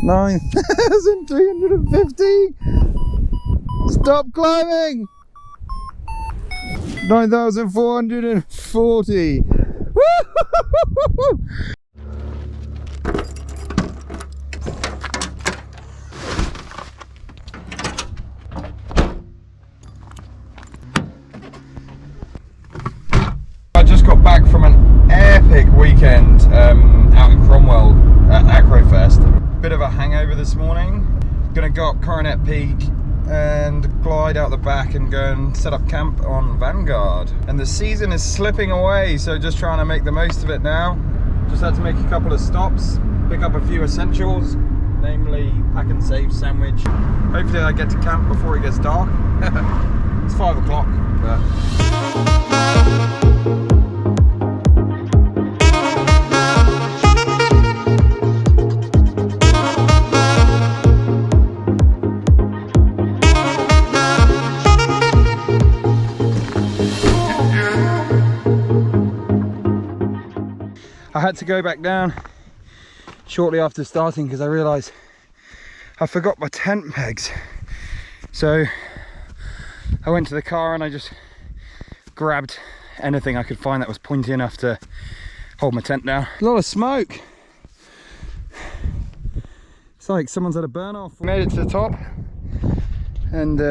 9,350. Stop climbing. 9,440. I just got back from an epic weekend out in Cromwell at AcroFest. Bit of a hangover this morning. Gonna go up Coronet Peak and glide out the back and go and set up camp on Vanguard. And the season is slipping away, so just trying to make the most of it now. Just had to make a couple of stops, pick up a few essentials, namely pack and save sandwich. Hopefully I get to camp before it gets dark. It's 5 o'clock. I had to go back down shortly after starting because I realised I forgot my tent pegs. So I went to the car and I just grabbed anything I could find that was pointy enough to hold my tent down. A lot of smoke. It's like someone's had a burn off. We made it to the top and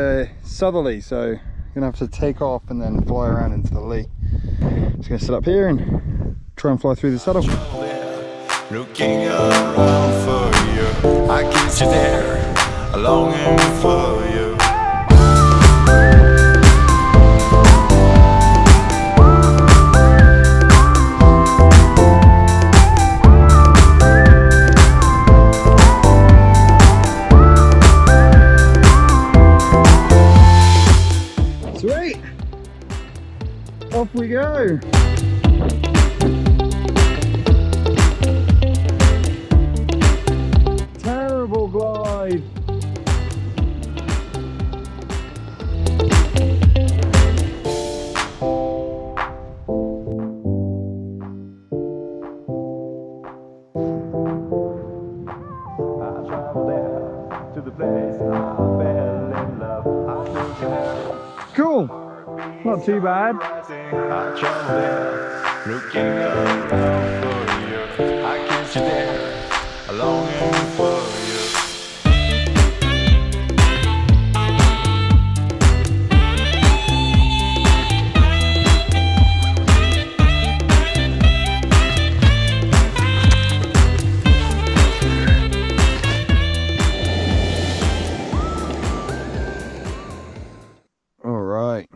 southerly, so I'm gonna have to take off and then fly around into the lee. Just gonna sit up here and try and fly through the saddle. Looking around for you, I can see there, longing for you. Sweet! Off we go! Terrible glide! Cool! Not too bad. Looking around for you, I can see there, longing for you. Alright.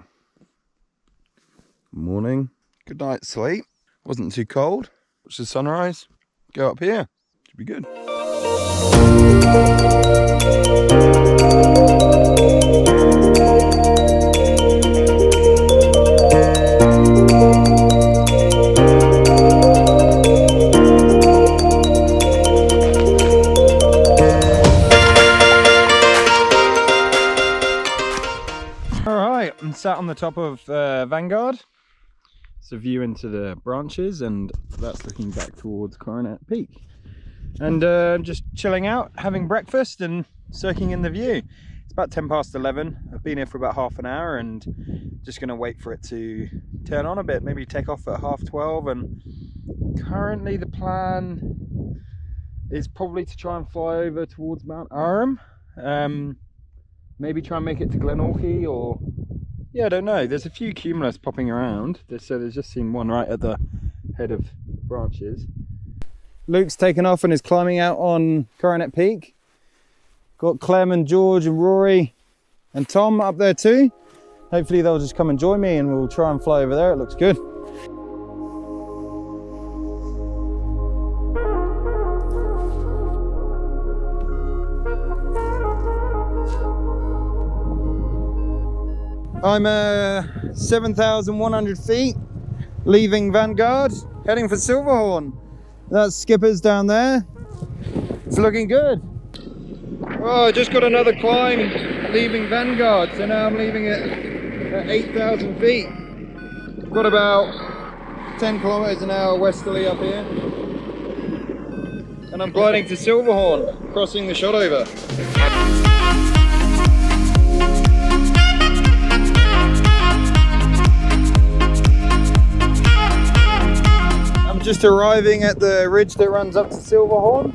Morning. Good night's sleep. Wasn't too cold. Watch the sunrise. Go up here. Should be good. Alright, I'm sat on the top of Vanguard. It's a view into the branches and that's looking back towards Coronet Peak. And just chilling out, having breakfast and soaking in the view. It's about 10 past 11. I've been here for about half an hour and just going to wait for it to turn on a bit, maybe take off at 12:30. And currently the plan is probably to try and fly over towards Mt Aurum. Maybe try and make it to Glenorchy, or yeah, I don't know. There's a few cumulus popping around. So there's just seen one right at the head of branches. Luke's taken off and is climbing out on Coronet Peak. Got Clem and George and Rory and Tom up there too. Hopefully they'll just come and join me and we'll try and fly over there. It looks good. I'm 7,100 feet, leaving Vanguard, heading for Silverhorn. That's Skipper's down there. It's looking good. Oh, I just got another climb leaving Vanguard, so now I'm leaving it at 8,000 feet. Got about 10 kilometers an hour westerly up here. and I'm gliding to Silverhorn, crossing the Shotover. I'm just arriving at the ridge that runs up to Silverhorn.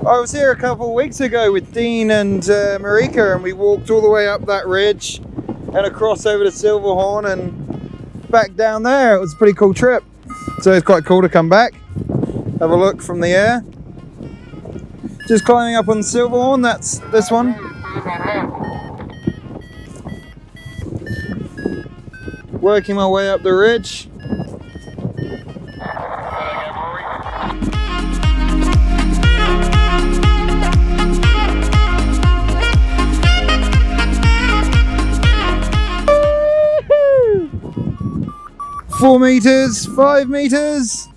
I was here a couple of weeks ago with Dean and Marika, and we walked all the way up that ridge and across over to Silverhorn and back down there. It was a pretty cool trip. So it's quite cool to come back, have a look from the air. Just climbing up on Silverhorn, that's this one. Working my way up the ridge. 4 meters, 5 meters,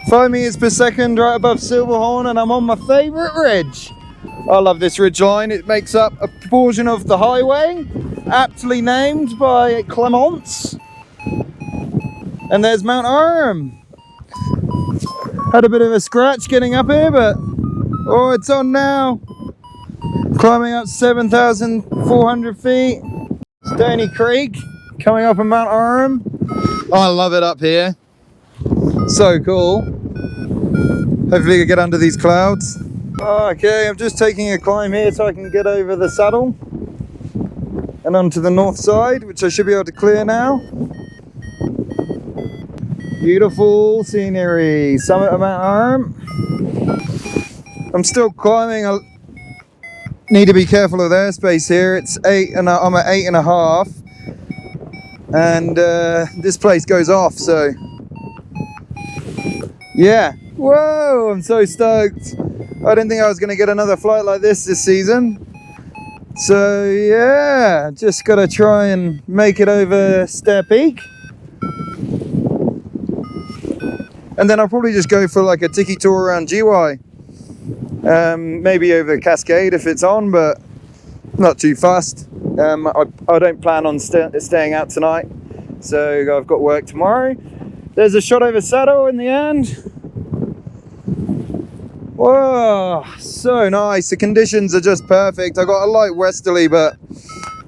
5 meters per second right above Silverhorn, and I'm on my favourite ridge. I love this ridge line. It makes up a portion of the highway, aptly named by Clements. And there's Mt Aurum. Had a bit of a scratch getting up here, but oh, it's on now. Climbing up 7,400 feet. Stony Creek, coming up on Mt Aurum. Oh, I love it up here. So cool. Hopefully I get under these clouds. Okay, I'm just taking a climb here so I can get over the saddle and onto the north side, which I should be able to clear now. Beautiful scenery, summit of Mt Aurum. I'm still climbing. I need to be careful of airspace here. It's I'm at 8.5. And this place goes off, so yeah. Whoa, I'm so stoked. I didn't think I was going to get another flight like this season. So yeah, just got to try and make it over Stoked Peak. And then I'll probably just go for like a tiki tour around GY. Maybe over Cascade if it's on, but not too fast. I don't plan on staying out tonight, so I've got work tomorrow. There's a shot over saddle in the end. Whoa, so nice. The conditions are just perfect. I got a light westerly, but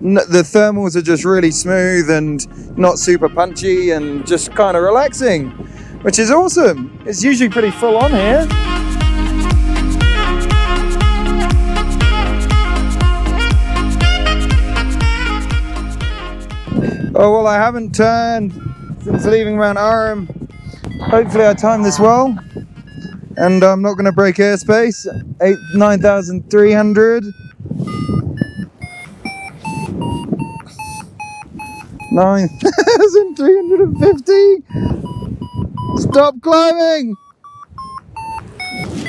the thermals are just really smooth and not super punchy and just kind of relaxing, which is awesome. It's usually pretty full on here. Oh, well, I haven't turned since leaving Mt Aurum. Hopefully I timed this well and I'm not going to break airspace. 9,300. 9,350. Stop climbing.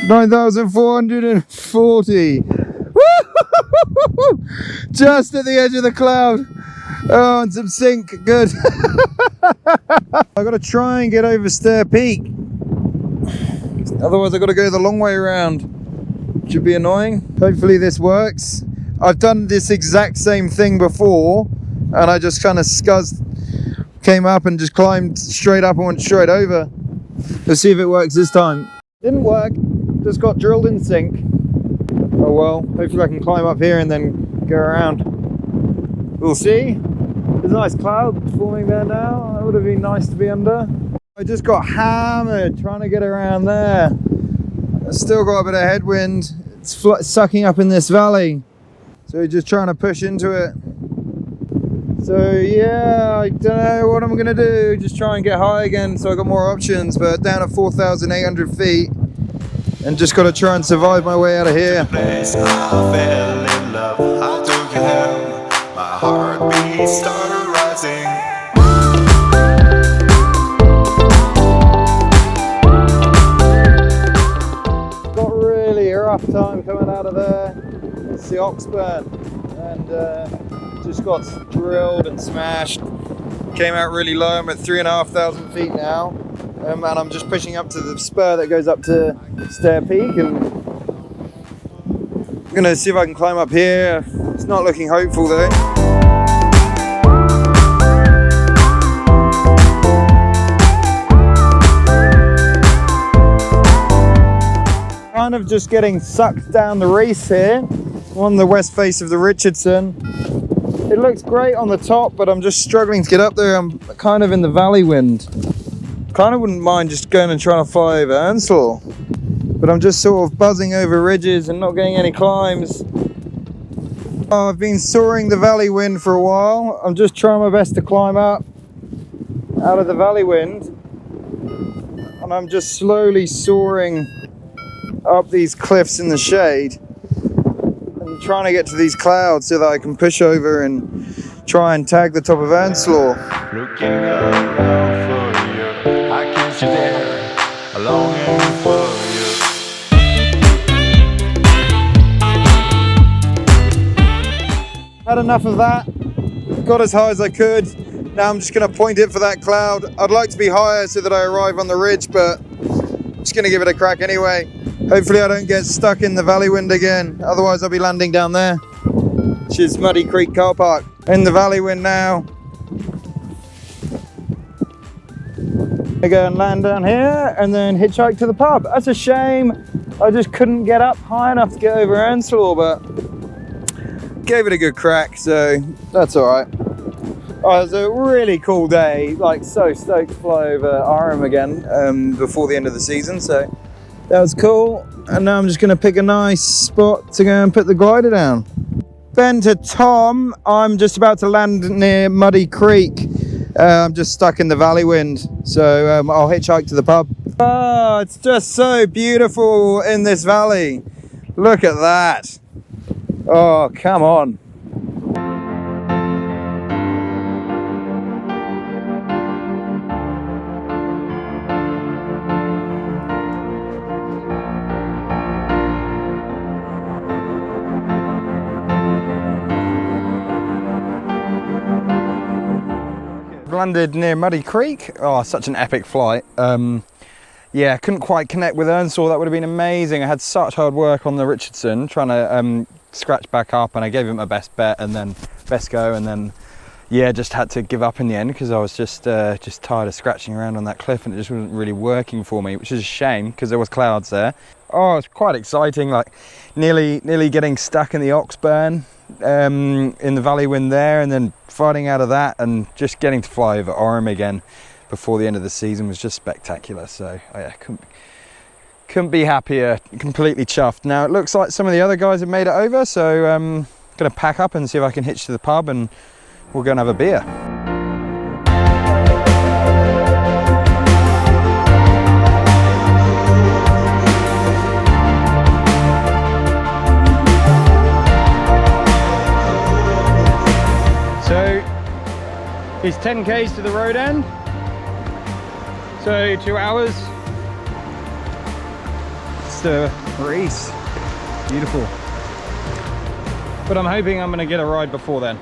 9,440. Just at the edge of the cloud. Oh, and some sink, good. I gotta try and get over Stoked Peak. Otherwise I gotta go the long way around. Should be annoying. Hopefully this works. I've done this exact same thing before, and I just kind of came up and just climbed straight up and went straight over. Let's see if it works this time. Didn't work, just got drilled in sink. Oh well, hopefully I can climb up here and then go around. We'll see. There's a nice cloud forming there now. That would have been nice to be under. I just got hammered trying to get around there. I've still got a bit of headwind. It's sucking up in this valley. So just trying to push into it. So yeah, I don't know what I'm gonna do. Just try and get high again so I got more options, but down at 4,800 feet. And just gotta try and survive my way out of here. Place I fell in love, I took you home. My heartbeat started rising. Got really a rough time coming out of there. It's the Oxburn, and just got drilled and smashed. Came out really low. I'm at 3,500 feet now, and I'm just pushing up to the spur that goes up to Stoked Peak, and I'm gonna see if I can climb up here. It's not looking hopeful though. kind of just getting sucked down the reef here on the west face of the Richardson. It looks great on the top, but I'm just struggling to get up there. I'm kind of in the valley wind. Kind of wouldn't mind just going and trying to fly over Earnslaw, but I'm just sort of buzzing over ridges and not getting any climbs. Oh, I've been soaring the valley wind for a while. I'm just trying my best to climb up out of the valley wind, and I'm just slowly soaring up these cliffs in the shade and trying to get to these clouds so that I can push over and try and tag the top of Earnslaw. Looking around for you, I kiss you there, longing for you. Had enough of that, got as high as I could. Now I'm just going to point it for that cloud. I'd like to be higher so that I arrive on the ridge, but I'm just going to give it a crack anyway. Hopefully I don't get stuck in the valley wind again, otherwise I'll be landing down there, which is Muddy Creek car park. In the valley wind now. I go and land down here and then hitchhike to the pub. That's a shame. I just couldn't get up high enough to get over Earnslaw, but gave it a good crack, so that's all right. Oh, it was a really cool day. Like, so stoked to fly over Aurum again before the end of the season, so that was cool. And now I'm just going to pick a nice spot to go and put the glider down. Ben to Tom, I'm just about to land near Muddy Creek. I'm just stuck in the valley wind, so I'll hitchhike to the pub. Oh, it's just so beautiful in this valley. Look at that. Oh, come on. Landed near Muddy Creek. Oh, such an epic flight. Yeah, couldn't quite connect with Earnslaw. That would have been amazing. I had such hard work on the Richardson trying to scratch back up, and I gave it my best bet and then best go, and then yeah, just had to give up in the end because I was just tired of scratching around on that cliff and it just wasn't really working for me, which is a shame because there was clouds there. Oh, it's quite exciting, like nearly getting stuck in the Oxburn in the valley wind there, and then fighting out of that and just getting to fly over Aurum again before the end of the season was just spectacular. So yeah, couldn't be happier, completely chuffed. Now it looks like some of the other guys have made it over, so I'm gonna pack up and see if I can hitch to the pub and we'll go and have a beer. So it's 10 k's to the road end, so 2 hours. It's the race, beautiful. But I'm hoping I'm going to get a ride before then.